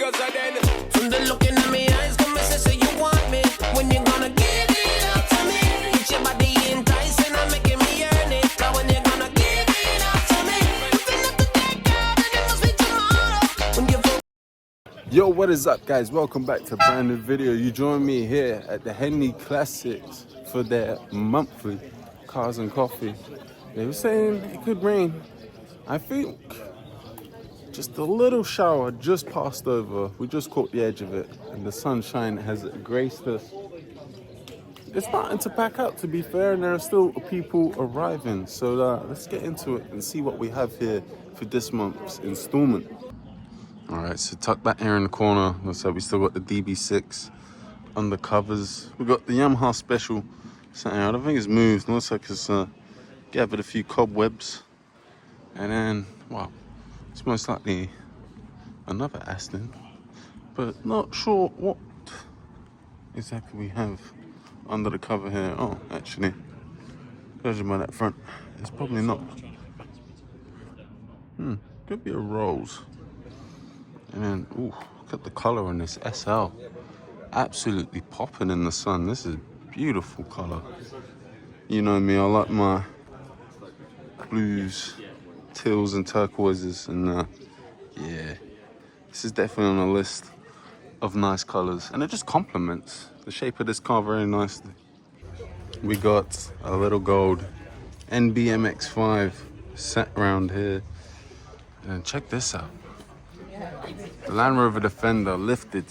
because I then. From the looking in me eyes, come and say you want me. When you gonna give it up to me? It's your body enticing and making me earn it. Now when you gonna give it up to me? Nothing up to take out and it must be tomorrow. When you Yo, what is up, guys? Welcome back to a brand new video. You join me here at the Henley Classics for their monthly Cars and Coffee. They were saying it could rain. I think just a little shower just passed over. We just caught the edge of it, and the sunshine has graced us. It's starting to pack up, to be fair, and there are still people arriving. So let's get into it and see what we have here for this month's installment. All right, so tucked back here in the corner, looks like we still got the DB6 undercovers. We got the Yamaha Special sitting here. I don't think it's moved. Looks like it's gathered a few cobwebs. And then, well, it's most likely another Aston, but not sure what exactly we have under the cover here. Oh, actually, judging by that front, it's probably not. Could be a Rolls. And then, ooh, look at the color on this SL. Absolutely popping in the sun. This is beautiful color. You know me, I like my blues, teals and turquoises, and yeah, this is definitely on a list of nice colors, and it just complements the shape of this car very nicely. We got a little gold NBMX5 set around here, and check this out. The Land Rover Defender lifted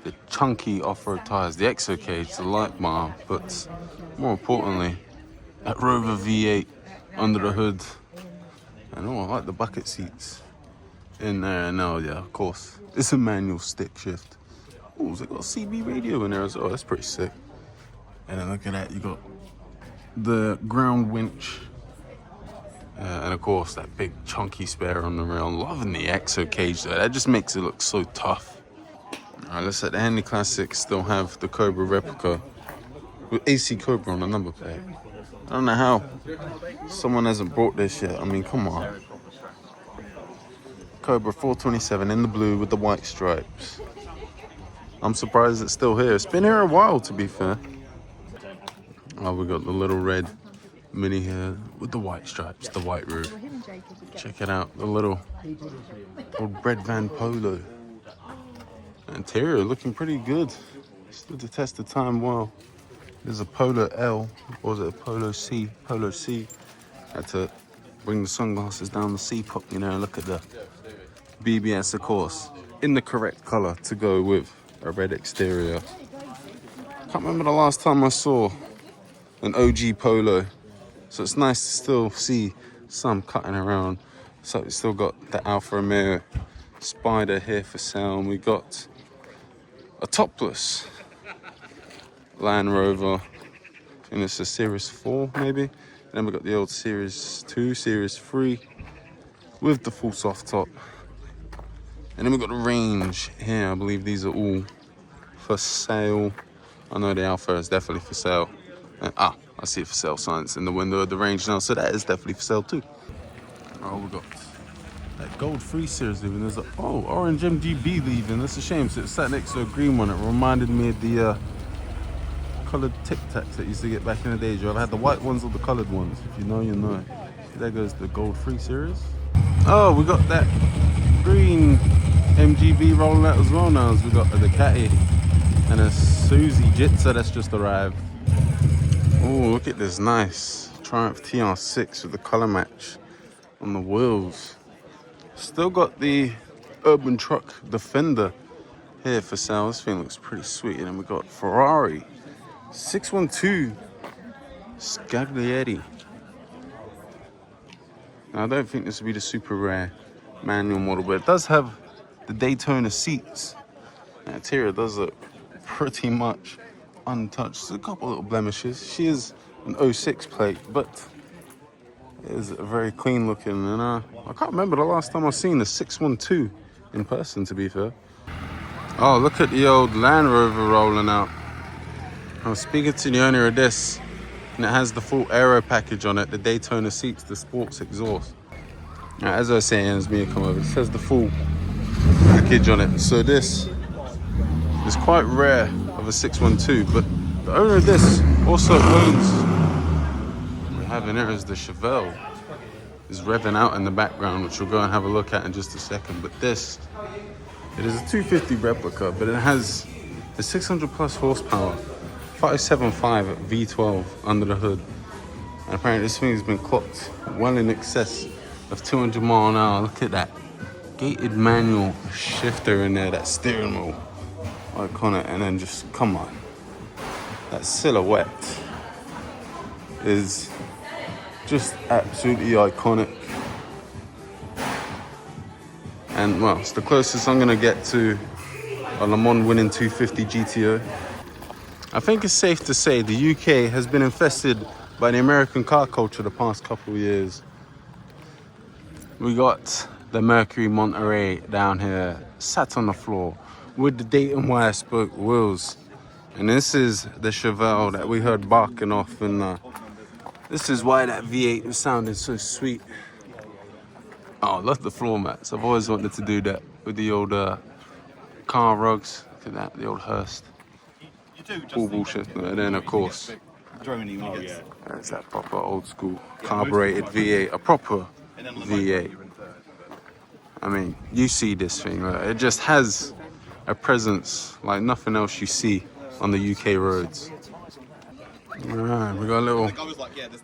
the chunky off-road tires, the exo cage, the light bar, but more importantly, that Rover V8 under the hood. And oh, I like the bucket seats in there. And now, yeah, of course, it's a manual stick shift. Oh, so it got a CB radio in there as well. That's pretty sick. And then look at that, you got the ground winch. And of course, that big chunky spare on the rail. I'm loving the exo cage though. That just makes it look so tough. All right, let's say the Henley Classics still have the Cobra Replica with AC Cobra on the number plate. I don't know how someone hasn't brought this yet. I mean, come on. Cobra 427 in the blue with the white stripes. I'm surprised it's still here. It's been here a while, to be fair. Oh, we got the little red Mini here with the white stripes, the white roof. Check it out, the little old Bread Van Polo. Interior looking pretty good. Stood the test of time well. There's a Polo L, or was it a Polo C? Polo C. Had to bring the sunglasses down the C-pop, you know, and look at the BBS, of course, in the correct color to go with a red exterior. Can't remember the last time I saw an OG Polo. So it's nice to still see some cutting around. So it's still got the Alfa Romeo Spider here for sale. And we got a topless Land Rover. I think it's a Series 4 maybe. And then we got the old Series 2, Series 3 with the full soft top. And then we got the Range here. I believe these are all for sale. I know the Alpha is definitely for sale. I see it for sale signs in the window of the Range now, so that is definitely for sale too. Oh, we got that gold 3 Series leaving. There's a orange MGB leaving. That's a shame. So it sat next to a green one. It reminded me of the coloured Tic Tacs that used to get back in the day. I had the white ones or the coloured ones. If you know, you know. There goes the gold 3 Series. Oh, we got that green MGB rolling out as well now. We got a Ducati and a Suzuki Jitsa that's just arrived. Oh, look at this nice Triumph TR6 with the color match on the wheels. Still got the Urban Truck Defender here for sale. This thing looks pretty sweet. And then we got Ferrari 612 Scaglietti. Now, I don't think this will be the super rare manual model, but it does have the Daytona seats. The interior does look pretty much untouched. There's a couple little blemishes. She is an 06 plate, but it is very clean looking. And I can't remember the last time I've seen a 612 in person, to be fair. Oh, look at the old Land Rover rolling out. I was speaking to the owner of this, and it has the full aero package on it, the Daytona seats, the sports exhaust. Now, as I was saying, as me come over, it says the full package on it. So this is quite rare of a 612, but the owner of this also owns, we have in here is the Chevelle. Is revving out in the background, which we'll go and have a look at in just a second. But this, it is a 250 replica, but it has the 600 plus horsepower, 575 V12 under the hood. And apparently this thing has been clocked well in excess of 200 mile an hour. Look at that gated manual shifter in there, that steering wheel, iconic. And then just, come on, that silhouette is just absolutely iconic. And well, it's the closest I'm gonna get to a Le Mans winning 250 GTO. I think it's safe to say the UK has been infested by the American car culture the past couple of years. We got the Mercury Monterey down here, sat on the floor with the Dayton wire spoke wheels. And this is the Chevelle that we heard barking off, and this is why that V8 was sounding so sweet. Oh, I love the floor mats. I've always wanted to do that with the old car rugs. Look at that, the old Hearst. All bullshit. And then, of course, there's that proper old school carbureted V8, a proper V8. I mean, you see this thing, right? It just has a presence like nothing else you see on the UK roads. Alright, we got a little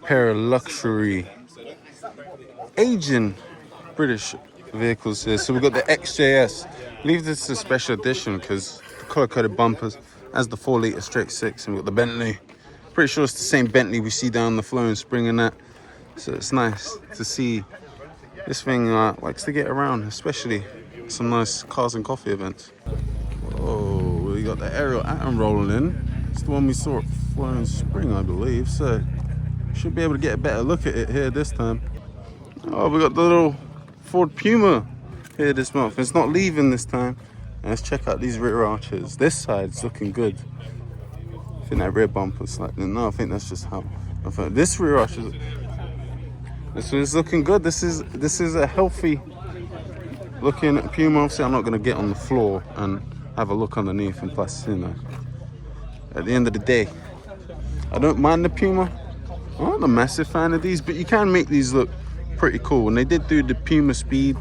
pair of luxury Asian British vehicles here. So we got the XJS. I believe this is a special edition because the color-coded bumpers has the 4-litre straight six, and we got the Bentley. Pretty sure it's the same Bentley we see down the Flowing Spring and that. So it's nice to see this thing likes to get around, especially some nice cars and coffee events. Oh, we got the Aerial Atom rolling in. It's the one we saw at Flowing Spring, I believe. So should be able to get a better look at it here this time. Oh, we got the little Ford Puma here this month. It's not leaving this time. And let's check out these rear arches. This side's looking good. I think that rear bumper's slightly. No, I think that's just how. I think this rear arch is. This one's looking good. This is a healthy looking Puma. Obviously, I'm not going to get on the floor and have a look underneath, and plus, you know, at the end of the day, I don't mind the Puma. I'm not a massive fan of these, but you can make these look pretty cool. And they did do the Puma Speed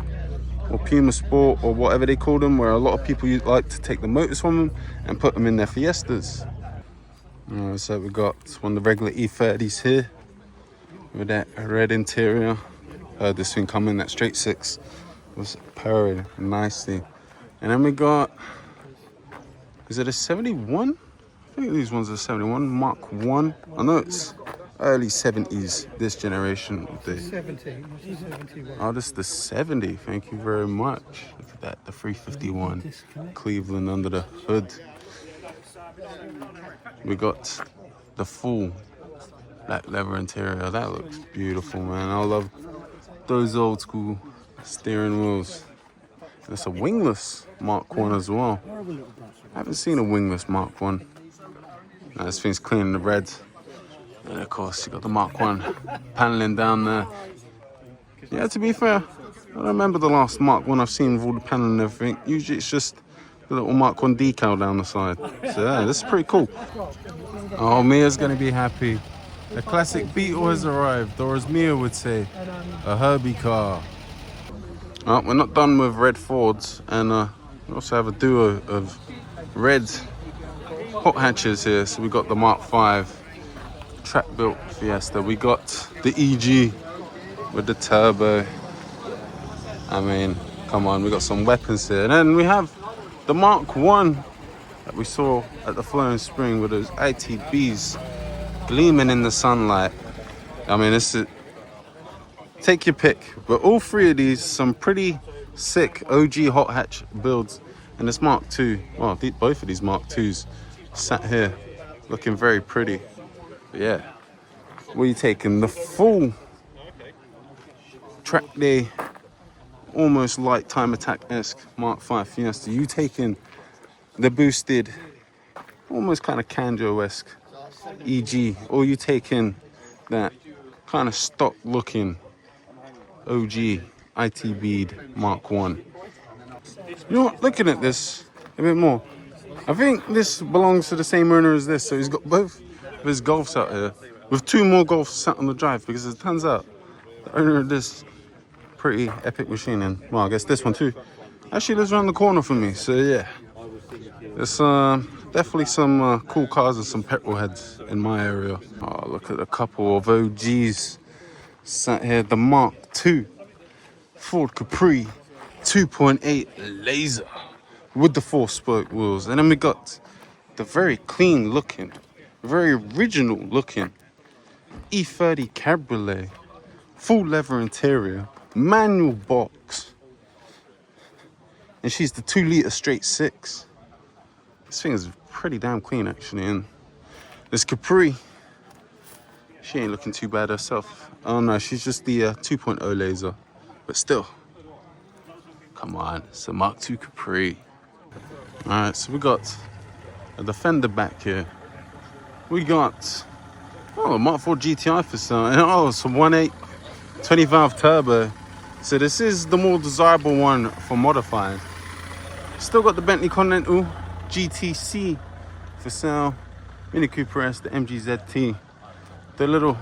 or Puma Sport or whatever they call them, where a lot of people like to take the motors from them and put them in their Fiestas. Alright, so we got one of the regular E30s here with that red interior. Heard this thing come in, that straight six was purring nicely. And then we got, is it a 71? I think these ones are 71, Mark 1. I know it's early 70s, this generation. Of the 70. Oh, this is the 70. Thank you very much. Look at that, the 351 Cleveland under the hood. We got the full black leather interior. That looks beautiful, man. I love those old school steering wheels. It's a wingless Mark 1 as well. I haven't seen a wingless Mark 1. Now, this thing's clean in the red. And of course, you got the Mark 1 paneling down there. Yeah, to be fair, I don't remember the last Mark 1 I've seen with all the paneling and everything. Usually it's just the little Mark 1 decal down the side. So yeah, this is pretty cool. Oh, Mia's gonna be happy. The classic Beetle has arrived, or as Mia would say, a Herbie car. Oh, we're not done with red Fords, and we also have a duo of red hot hatches here. So we got the Mark 5 track-built Fiesta. We got the EG with the turbo. I mean, come on, we got some weapons here. And then we have the Mark 1 that we saw at the Flowing Spring with those ITBs gleaming in the sunlight. I mean, this is, take your pick. But all three of these, some pretty sick OG hot hatch builds. And this Mark 2, well, both of these Mark 2s sat here looking very pretty. But yeah, what are you taking? The full track day, almost light time attack-esque Mark 5 Fiesta. You taking the boosted, almost kind of Canjo-esque EG, or you taking that kind of stock looking OG ITB'd Mark 1. You know what? Looking at this a bit more, I think this belongs to the same owner as this. So he's got both of his Golfs out here with 2 more Golfs sat on the drive, because it turns out the owner of this pretty epic machine, and well, I guess this one too, actually lives around the corner from me. So yeah, there's definitely some cool cars and some petrol heads in my area. Oh, look at a couple of OGs sat here. The Mark II Ford Capri 2.8 laser with the 4-spoke wheels. And then we got the very clean looking, very original looking E30 Cabriolet, full leather interior, manual box. And she's the 2-litre straight 6. This thing is pretty damn clean actually. And this Capri, she ain't looking too bad herself. Oh no, she's just the 2.0 laser, but still. Come on, it's a Mark II Capri. All right, so we got a Defender back here. We got, oh, a Mark IV GTI for sale. And oh, it's a 1.8 20 valve turbo. So this is the more desirable one for modifying. Still got the Bentley Continental GTC for sale. Mini Cooper S, the MG ZT. The little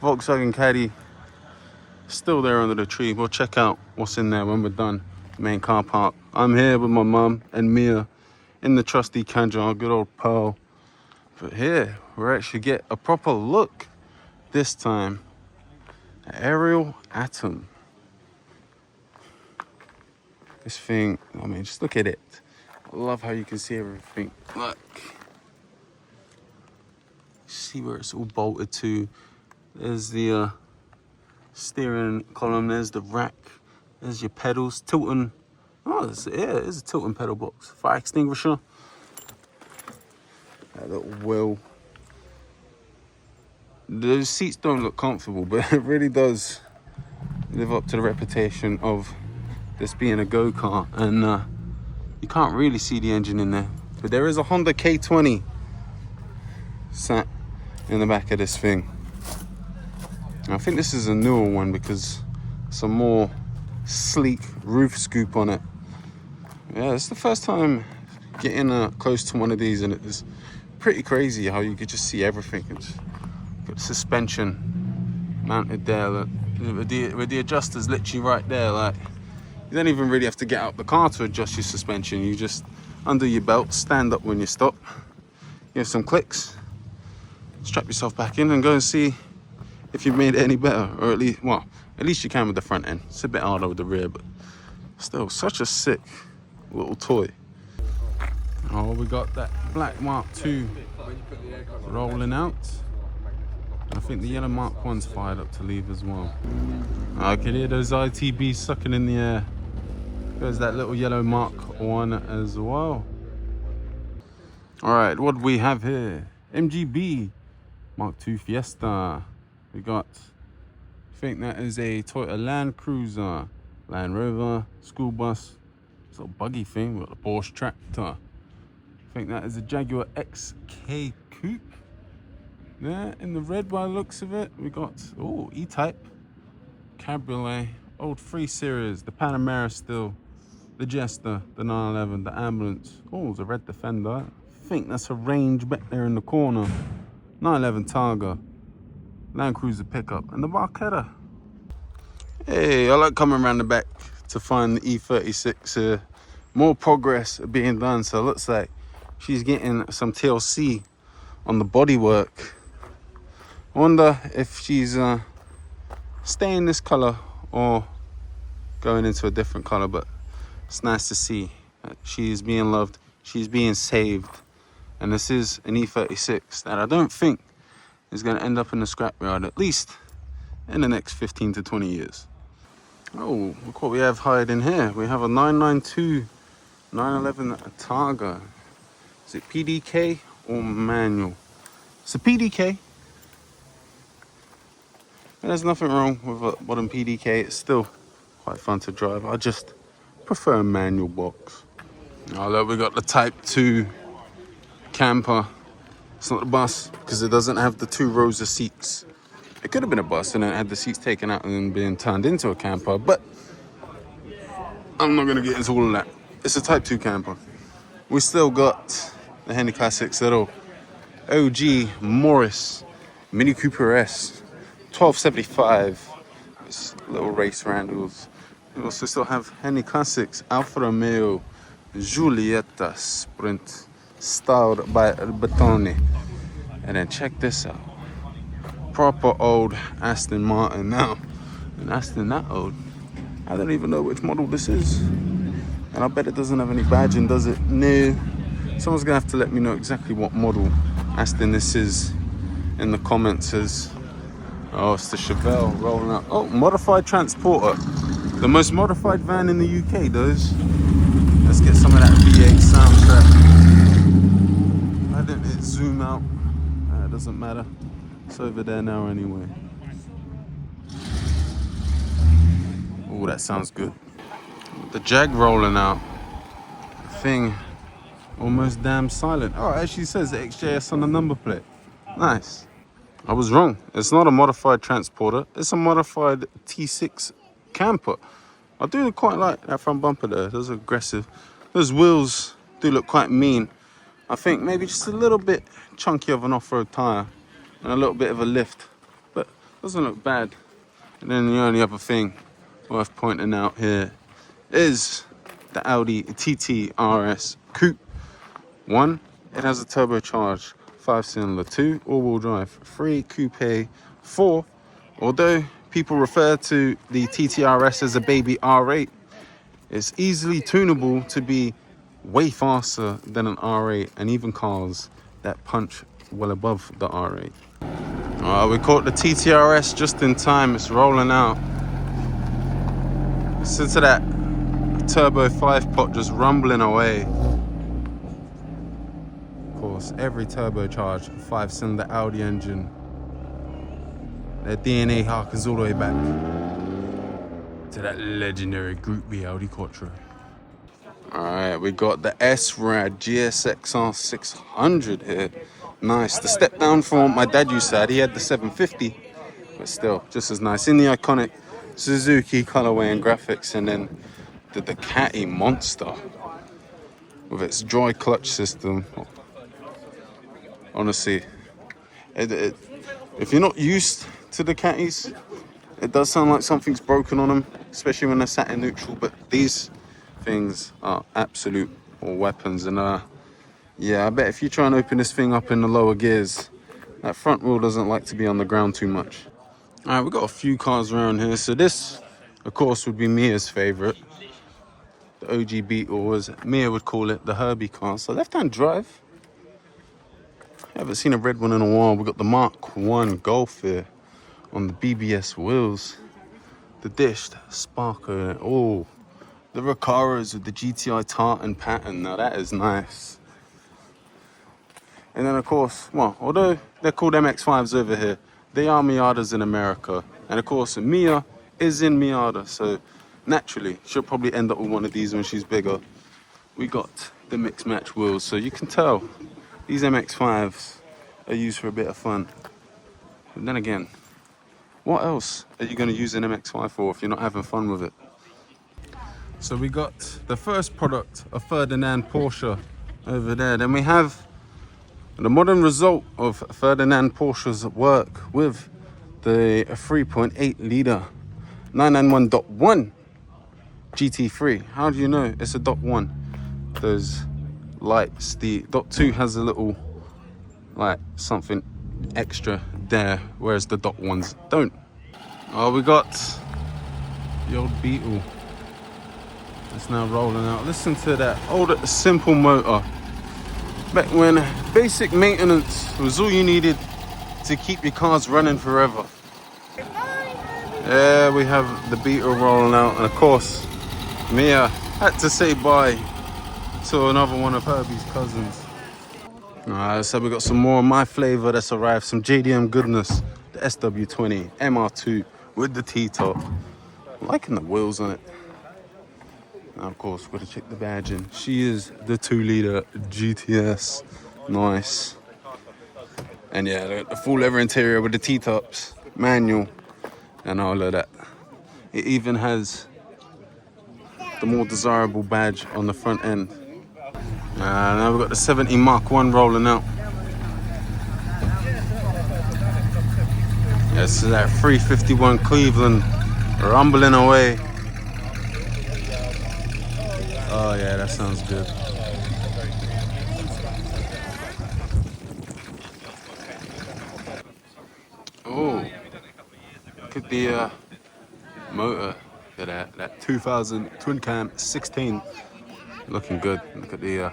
Volkswagen Caddy still there under the tree. We'll check out what's in there when we're done. Main car park. I'm here with my mum and Mia in the trusty Kanjar, good old Pearl. But here we're actually get a proper look this time. Aerial Atom. This thing, I mean, just look at it. I love how you can see everything. Look. See where it's all bolted to. There's the steering column, there's the rack, there's your pedals, tilting. Oh, yeah, it's a tilting pedal box. Fire extinguisher. That little wheel. Those seats don't look comfortable, but it really does live up to the reputation of this being a go-kart. And you can't really see the engine in there, but there is a Honda K20 sat in the back of this thing. I think this is a newer one because some more sleek roof scoop on it. Yeah, it's the first time getting close to one of these, and it's pretty crazy how you could just see everything. It's got suspension mounted there, look, with the adjusters literally right there. Like, you don't even really have to get out the car to adjust your suspension. You just undo your belt, stand up when you stop, give some clicks, strap yourself back in, and go and see if you've made it any better, or at least you can with the front end. It's a bit harder with the rear, but still such a sick little toy. Oh, we got that black Mark II rolling out. I think the yellow Mark 1's fired up to leave as well. I can hear those ITBs sucking in the air. There's that little yellow Mark 1 as well. All right, what do we have here? MGB Mark II Fiesta. We got, I think that is a Toyota Land Cruiser, Land Rover, school bus, this little buggy thing with a Porsche tractor. I think that is a Jaguar XK Coupe. There in the red by the looks of it. We got, oh, E-Type, Cabriolet, old 3 Series, the Panamera still, the Jester, the 911, the Ambulance. Oh, it's a red Defender. I think that's a Range back there in the corner. 911 Targa, Land Cruiser pickup, and the Barchetta. Hey, I like coming around the back to find the E36 here. More progress being done, so it looks like she's getting some TLC on the bodywork. I wonder if she's staying this color or going into a different color, but it's nice to see that she's being loved, she's being saved. And this is an E36 that I don't think is going to end up in the scrapyard, at least in the next 15 to 20 years. Oh, look what we have hiding here. We have a 992 911 Targa. Is it PDK or manual? It's a PDK. And there's nothing wrong with a modern PDK. It's still quite fun to drive. I just prefer a manual box. Oh, look, we got the Type 2 camper. It's not a bus because it doesn't have the 2 rows of seats. It could have been a bus and it had the seats taken out and then being turned into a camper, but I'm not gonna get into all of that. It's a Type 2 camper. We still got the Henley Classics little OG Morris Mini Cooper S 1275. This little race Randalls. We also still have Henley Classics Alfa Romeo Giulietta Sprint styled by Bertone. And then check this out. Proper old Aston Martin now. An Aston that old. I don't even know which model this is. And I bet it doesn't have any badging, does it? No. Someone's gonna have to let me know exactly what model Aston this is in the comments. Oh, it's the Chevelle rolling out. Oh, modified transporter. The most modified van in the UK, those. Let's get some of that V8 soundtrack. Why didn't it zoom out? It doesn't matter. It's over there now anyway. Oh, that sounds good. The Jag rolling out. Thing almost damn silent. Oh, it actually says the XJS on the number plate. Nice. I was wrong. It's not a modified transporter. It's a modified T6 camper. I do quite like that front bumper there. Those are aggressive. Those wheels do look quite mean. I think maybe just a little bit chunky of an off-road tire and a little bit of a lift, but doesn't look bad. And then the only other thing worth pointing out here is the Audi TT RS Coupe. One, it has a turbocharged 5-cylinder. 2, all-wheel drive. 3, coupe. 4, although people refer to the TTRS as a baby R8, it's easily tunable to be way faster than an R8, and even cars that punch well above the R8. We caught the TTRS just in time. It's rolling out. Listen to that turbo 5-pot just rumbling away. Of course, every turbocharged 5-cylinder Audi engine, their DNA harkens all the way back to that legendary Group B Audi Quattro. Alright, we got the S-Rad GSXR 600 here. Nice. The step down from my dad used to have. He had the 750, but still, just as nice. In the iconic Suzuki colorway and graphics, and then the Ducati Monster with its joy clutch system. Honestly, if you're not used to Ducatis, it does sound like something's broken on them, especially when they're sat in neutral, but these things are absolute weapons. And yeah, I bet if you try and open this thing up in the lower gears, that front wheel doesn't like to be on the ground too much. All right, we've got a few cars around here. So this, of course, would be Mia's favorite. The OG Beetle, as Mia would call it, the Herbie car. So left-hand drive. I haven't seen a red one in a while. We've got the Mark 1 Golf here on the BBS wheels. The dished sparker. Oh, the Recaros with the GTI tartan pattern. Now that is nice. And then, of course, well, although they're called MX-5s over here, they are Miatas in America. And of course, Mia is in Miata, so naturally, she'll probably end up with one of these when she's bigger. We got the mixed match wheels, so you can tell these MX-5s are used for a bit of fun. But then again, what else are you going to use an MX-5 for if you're not having fun with it? So we got the first product of Ferdinand Porsche over there. Then we have the modern result of Ferdinand Porsche's work with the 3.8 litre 991.1 GT3. How do you know it's a .1? Those lights. The .2 has a little, like, something extra there, whereas the .1s don't. Oh, we got the old Beetle. It's now rolling out. Listen to that old simple motor. Back when basic maintenance was all you needed to keep your cars running forever. Yeah, we have the Beetle rolling out, and of course, Mia had to say bye to another one of Herbie's cousins. Alright, so we got some more of my flavor that's arrived, some JDM goodness, the SW20 MR2 with the T-top. I'm liking the wheels on it. Now, of course, we're going to check the badge in. She is the 2-litre GTS. Nice. And yeah, the full leather interior with the T-tops, manual, and all of that. It even has the more desirable badge on the front end. Now we've got the 70 Mark 1 rolling out. Yeah, this is that 351 Cleveland rumbling away. Oh yeah, that sounds good. Oh, look at the motor. Look at that 2000 twin cam 16. Looking good. Look at the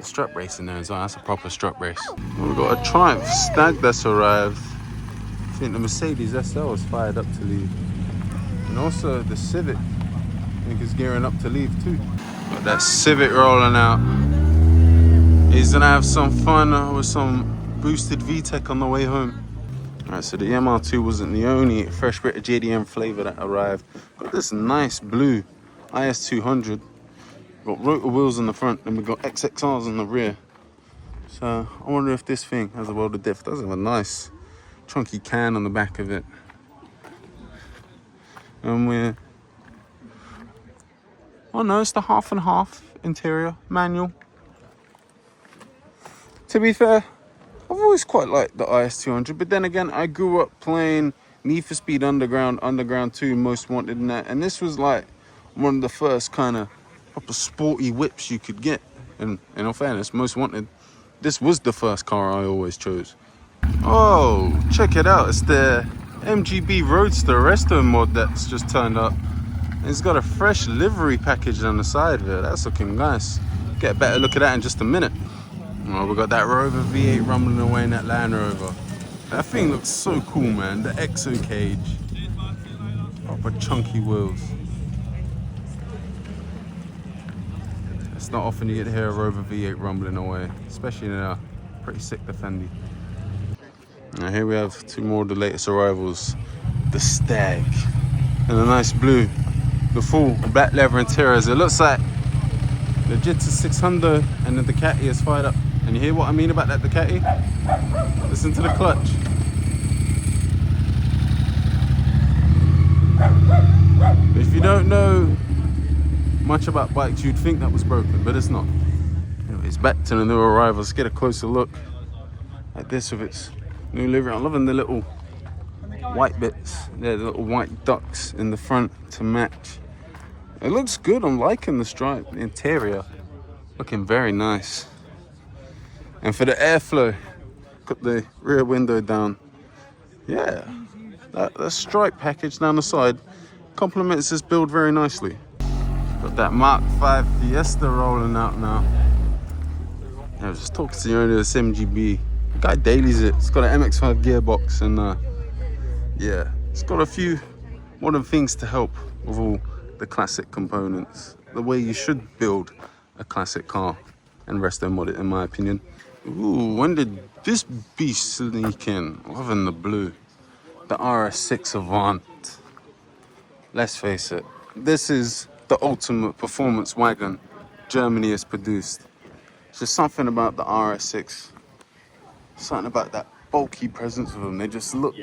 strut race in there as well. That's a proper strut race. We've got a Triumph Stag that's arrived. I think the Mercedes SL is fired up to leave. And also the Civic, I think, is gearing up to leave too. Got that Civic rolling out. He's gonna have some fun with some boosted VTEC on the way home. Alright, so the MR2 wasn't the only fresh bit of JDM flavor that arrived. Got this nice blue IS200. Got rotor wheels on the front, and we've got XXRs on the rear. So I wonder if this thing has a world of diff. It does have a nice chunky can on the back of it. And we're, oh no, it's the half and half interior manual. To be fair, I've always quite liked the IS200, but then again, I grew up playing Need for Speed Underground, Underground 2, Most Wanted and that, and this was like one of the first kind of proper sporty whips you could get. And in all fairness, Most Wanted, this was the first car I always chose. Oh, check it out, it's the MGB Roadster Resto mod that's just turned up. It's got a fresh livery package on the side of it. That's looking nice. Get a better look at that in just a minute. Oh, we got that Rover V8 rumbling away in that Land Rover. That thing looks so cool, man. The EXO cage. Proper chunky wheels. It's not often you get to hear a Rover V8 rumbling away, especially in a pretty sick Defendi. Now here we have two more of the latest arrivals. The Stag. And a nice blue. The full black leather interiors. It looks like the Jetta 600 and the Ducati is fired up. And you hear what I mean about that Ducati? Listen to the clutch. If you don't know much about bikes, you'd think that was broken, but it's not. Anyways, back to the new arrivals. Get a closer look at this with its new livery. I'm loving the little white bits. There, the little white ducks in the front to match. It looks good. I'm liking the stripe. The interior looking very nice. And for the airflow, got the rear window down. Yeah, that stripe package down the side complements this build very nicely. Got that Mark 5 Fiesta rolling out now. I was just talking to the owner of this MGB. The guy dailies it. It's got an MX-5 gearbox and yeah, it's got a few modern things to help with all the classic components. The way you should build a classic car and resto mod it, in my opinion. Ooh, when did this beast sneak in? Loving the blue. The RS6 Avant. Let's face it, this is the ultimate performance wagon Germany has produced. It's just something about the RS6. Something about that bulky presence of them. They just look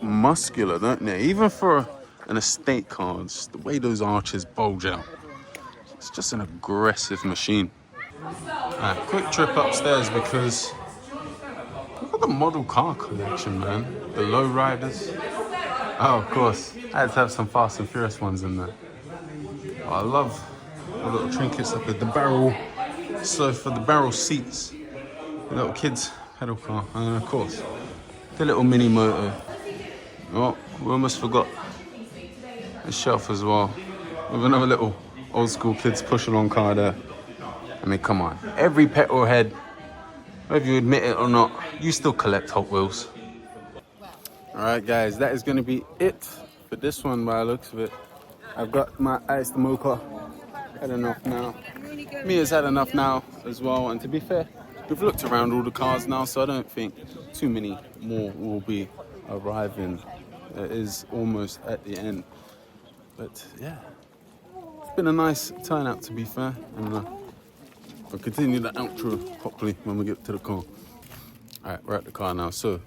muscular, don't they? Even for an estate car, it's the way those arches bulge out. It's just an aggressive machine. Alright, quick trip upstairs because look at the model car collection, man. The lowriders. Oh, of course. I had to have some Fast and Furious ones in there. Oh, I love the little trinkets up at the barrel. So for the barrel seats, the little kids pedal car, and of course the little mini motor. Oh, we almost forgot the shelf as well, with another little old school kids push along car there. I mean, come on, every petrol head, whether you admit it or not, you still collect Hot Wheels. Alright guys, that is going to be it for this one by the looks of it. I've got my iced mocha, had enough now. Mia's had enough now as well, and to be fair, we've looked around all the cars now, so I don't think too many more will be arriving. It is almost at the end. But yeah, it's been a nice turnout to be fair, and I'll continue the outro properly when we get to the car. Alright, we're at the car now, so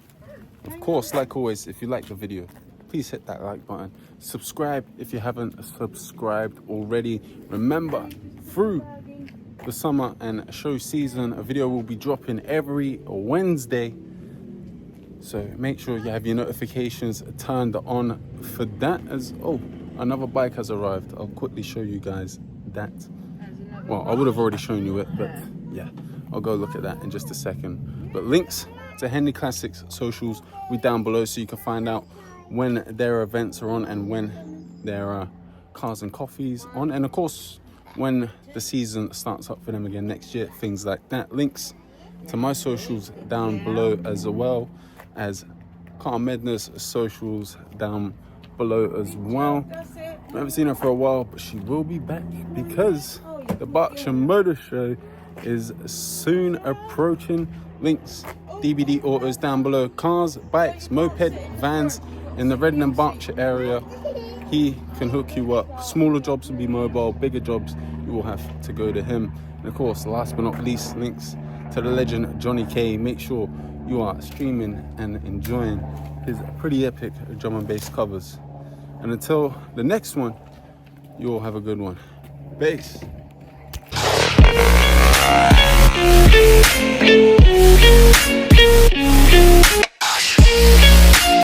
of course, like always, if you like the video, please hit that like button. Subscribe if you haven't subscribed already. Remember, through the summer and show season, a video will be dropping every Wednesday. So make sure you have your notifications turned on for that. As another bike has arrived. I'll quickly show you guys that. Well, I would have already shown you it, but yeah, I'll go look at that in just a second. But links to Henley Classics socials will be down below, so you can find out when their events are on and when there are cars and coffees on, and of course when the season starts up for them again next year, things like that. Links to my socials down below, as well as Car Medness socials down below as well. I haven't seen her for a while, but she will be back because the Berkshire Motor Show is soon approaching. Links, DBD Autos down below. Cars, bikes, moped, vans in the Redden and Berkshire area. He can hook you up. Smaller jobs will be mobile, bigger jobs you will have to go to him. And of course, last but not least, links to the legend Jonny K. Make sure you are streaming and enjoying his pretty epic drum and bass covers. And until the next one, you all have a good one. Bass.